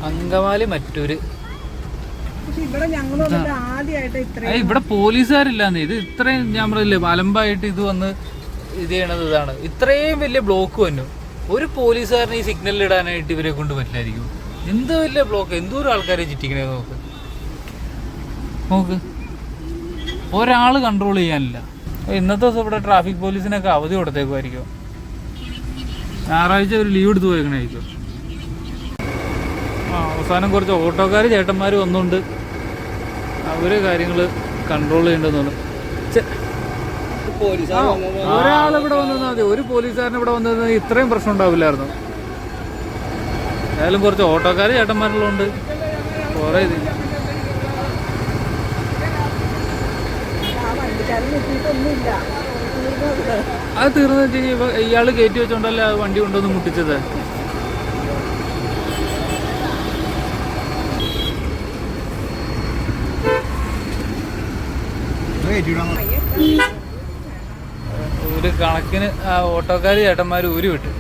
അങ്കമാലി മറ്റൊരു ഇവിടെ പോലീസുകാരില്ലാന്ന്. ഇത് ഇത്രയും ഞാൻ പറയില്ലേ അലമ്പായിട്ട് ഇത് വന്ന് ഇത് ചെയ്യണത് ഇതാണ്. ഇത്രയും വലിയ ബ്ലോക്ക് വന്നു. ഒരു പോലീസുകാരനെ ഈ സിഗ്നലിൽ ഇടാനായിട്ട് ഇവരെ കൊണ്ട് പറ്റില്ലായിരിക്കും. എന്തോ വലിയ ബ്ലോക്ക്, എന്തോരം ആൾക്കാരെ ചുറ്റിക്കണേ നോക്ക്. ഒരാൾ കൺട്രോൾ ചെയ്യാനില്ല. ഇന്നത്തെ ദിവസം ഇവിടെ ട്രാഫിക് പോലീസിനൊക്കെ അവധി കൊടുത്തേക്കുമായിരിക്കും. ഞായറാഴ്ച ഒരു ലീവ് എടുത്ത് പോയേക്കണായിരിക്കും. അവസാനം കുറച്ച് ഓട്ടോക്കാർ ചേട്ടന്മാർ വന്നുകൊണ്ട് അവര് കാര്യങ്ങൾ കൺട്രോൾ ചെയ്യേണ്ടതെന്ന്. ഒരാളിവിടെ വന്നിരുന്നാൽ മതി, ഒരു പോലീസുകാരൻ ഇവിടെ വന്നിരുന്നാൽ ഇത്രയും പ്രശ്നം ഉണ്ടാവില്ലായിരുന്നു. ഏതായാലും കുറച്ച് ഓട്ടോക്കാർ ചേട്ടന്മാരുള്ളതുകൊണ്ട് കുറേ ഇത് അത് തീർന്നു വെച്ച് കഴിഞ്ഞാൽ ഇയാൾ കയറ്റി വെച്ചോണ്ടല്ലേ വണ്ടി കൊണ്ടുവന്ന് മുട്ടിച്ചത്. ഒരു കണക്കിന് ഓട്ടോക്കാർ ചേട്ടന്മാർ ഊരി വിട്ടു.